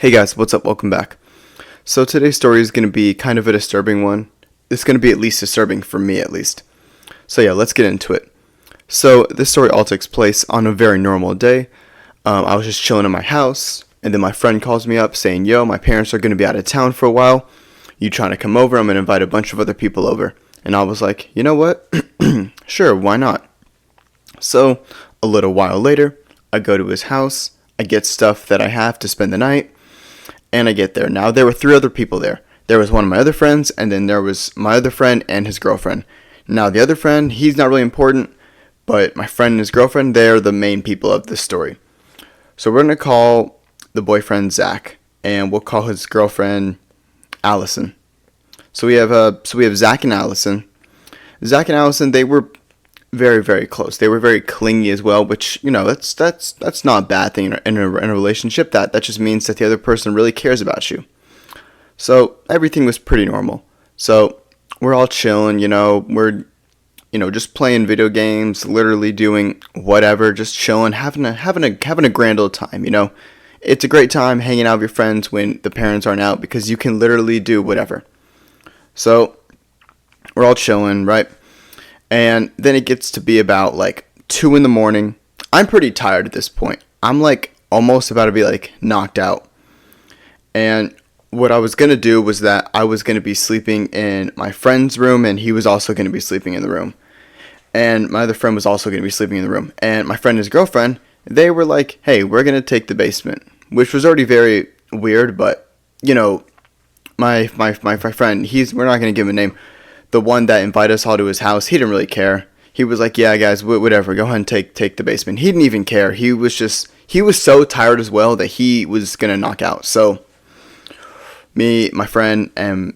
Hey guys, what's up? Welcome back. So today's story is going to be kind of a disturbing one. It's going to be at least disturbing for me at least. So yeah, let's get into it. So this story all takes place on a very normal day. I was just chilling in my house, and then my friend calls me up saying, yo, my parents are going to be out of town for a while. You trying to come over? I'm going to invite a bunch of other people over. And I was like, you know what? Sure, why not? So a little while later, I go to his house. I get stuff that I have to spend the night. And I get there. Now, there were 3 other people there. There was one of my other friends, and then there was my other friend and his girlfriend. Now, the other friend, he's not really important, but my friend and his girlfriend, they're the main people of this story. So we're going to call the boyfriend Zach, and we'll call his girlfriend Allison. So we have Zach and Allison. Zach and Allison, they were very, very close. They were very clingy as well, which, you know, that's not a bad thing in a relationship. That just means that the other person really cares about you. So everything was pretty normal. So we're all chilling, we're just playing video games, literally doing whatever, just chilling, having a grand old time, It's a great time hanging out with your friends when the parents aren't out because you can literally do whatever. So we're all chilling, right? And then it gets to be about 2 in the morning. I'm pretty tired at this point. I'm almost about to be knocked out. And what I was going to do was that I was going to be sleeping in my friend's room, and he was also going to be sleeping in the room. And my other friend was also going to be sleeping in the room. And my friend and his girlfriend, they were like, hey, we're going to take the basement, which was already very weird, but, my friend, we're not going to give him a name. The one that invited us all to his house, he didn't really care. He was like, yeah, guys, whatever, go ahead and take the basement. He didn't even care. He was so tired as well that he was going to knock out. So me, my friend, and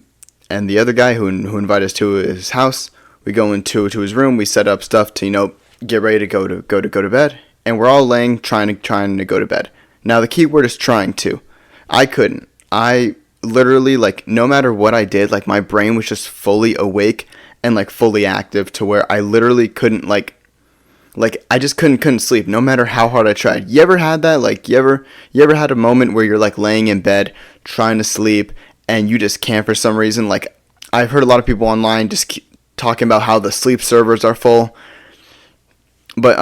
the other guy who invited us to his house, we go into his room. We set up stuff to, get ready to go to bed. And we're all laying, trying to go to bed. Now, the key word is trying to. I couldn't. I literally, no matter what I did, my brain was just fully awake and fully active to where I literally couldn't I just couldn't sleep no matter how hard I tried. You ever had that? You ever had a moment where you're laying in bed trying to sleep and you just can't for some reason? I've heard a lot of people online just keep talking about how the sleep servers are full. But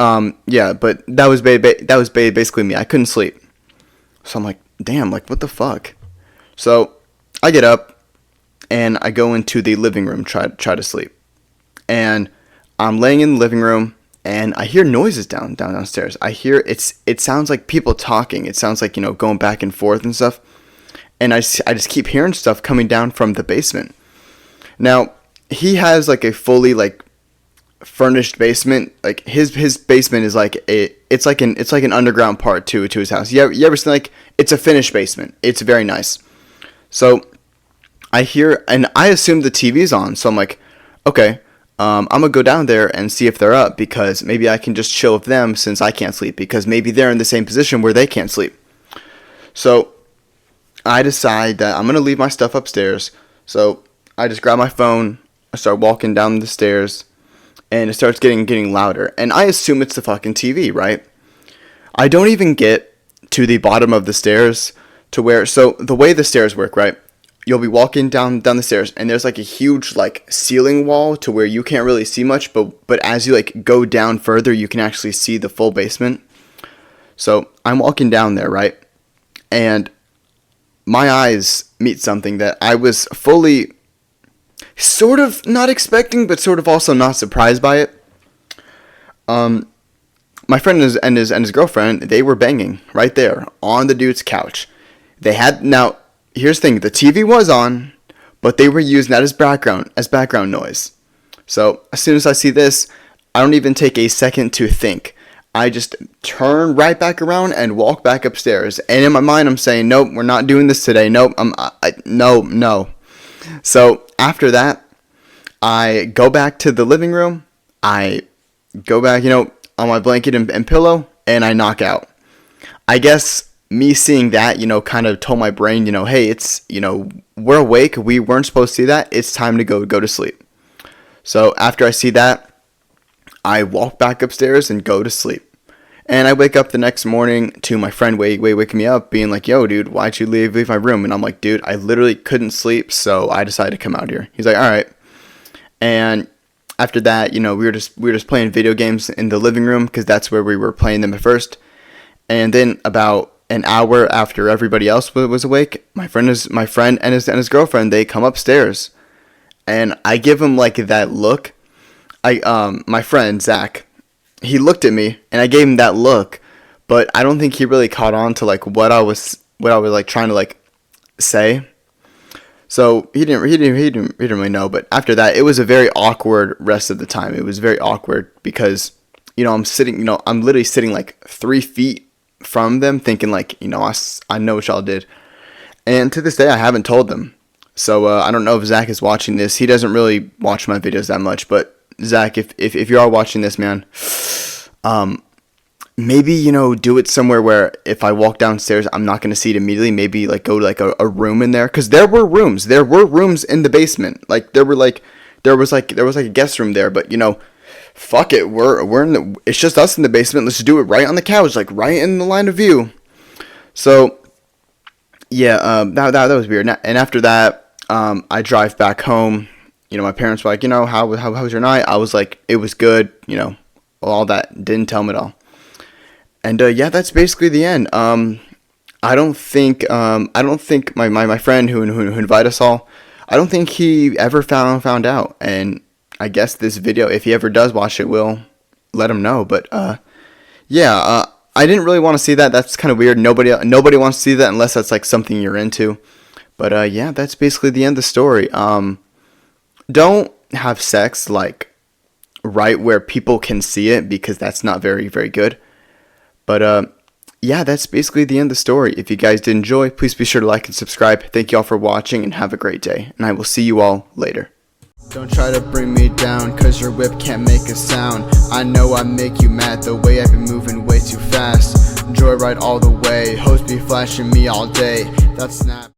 but that was basically me. I couldn't sleep. So I'm like, damn, what the fuck? So I get up and I go into the living room, try to sleep. And I'm laying in the living room and I hear noises downstairs. I hear it sounds like people talking. It sounds like, going back and forth and stuff. And I just keep hearing stuff coming down from the basement. Now, he has a fully furnished basement. His basement is it's like an underground part to his house. You ever seen it's a finished basement. It's very nice. So I hear, and I assume the TV's on. So I'm like, okay, I'm going to go down there and see if they're up because maybe I can just chill with them since I can't sleep because maybe they're in the same position where they can't sleep. So I decide that I'm going to leave my stuff upstairs. So I just grab my phone, I start walking down the stairs, and it starts getting louder. And I assume it's the fucking TV, right? I don't even get to the bottom of the stairs to where, so the way the stairs work, right? You'll be walking down the stairs, and there's a huge ceiling wall to where you can't really see much, but as you go down further, you can actually see the full basement. So I'm walking down there, right? And my eyes meet something that I was fully sort of not expecting, but sort of also not surprised by it. My friend and his girlfriend, they were banging right there on the dude's couch. Now, here's the thing, the TV was on, but they were using that as background noise. So as soon as I see this, I don't even take a second to think. I just turn right back around and walk back upstairs. And in my mind, I'm saying, nope, we're not doing this today. Nope, no. So after that, I go back to the living room. I go back, on my blanket and pillow, and I knock out. I guess me seeing that, kind of told my brain, hey, it's, we're awake. We weren't supposed to see that. It's time to go to sleep. So after I see that, I walk back upstairs and go to sleep. And I wake up the next morning to my friend waking me up, being like, "Yo, dude, why'd you leave my room?" And I'm like, "Dude, I literally couldn't sleep, so I decided to come out here." He's like, "All right." And after that, we were just playing video games in the living room because that's where we were playing them at first. And then about an hour after everybody else was awake, my friend and his girlfriend, they come upstairs, and I give him like that look. My friend Zach, he looked at me, and I gave him that look, but I don't think he really caught on to like what I was like trying to like say. So he didn't really know. But after that, it was a very awkward rest of the time. It was very awkward because I'm literally sitting like 3 feet from them, thinking like I know what y'all did, and to this day I haven't told them. So I don't know if Zach is watching this. He doesn't really watch my videos that much, but Zach, if you are watching this, man, maybe do it somewhere where if I walk downstairs, I'm not gonna see it immediately. Maybe like go to like a room in there, because there were rooms in the basement. Like there was a guest room there, but fuck it, we're in the, it's just us in the basement. Let's do it right on the couch, like right in the line of view. So yeah, that was weird. And after that, I drive back home. My parents were like, how was your night? I was like, it was good. All that. Didn't tell them at all. And yeah, that's basically the end. I don't think my friend who invited us all, I don't think he ever found out. And I guess this video, if he ever does watch it, will let him know. But yeah, I didn't really want to see that. That's kind of weird. Nobody wants to see that unless that's like something you're into. But yeah, that's basically the end of the story. Don't have sex like right where people can see it, because that's not very, very good. But yeah, that's basically the end of the story. If you guys did enjoy, please be sure to like and subscribe. Thank you all for watching, and have a great day. And I will see you all later. Don't try to bring me down, cause your whip can't make a sound. I know I make you mad, the way I've been moving way too fast. Joyride all the way, hoes be flashing me all day. That's Snap.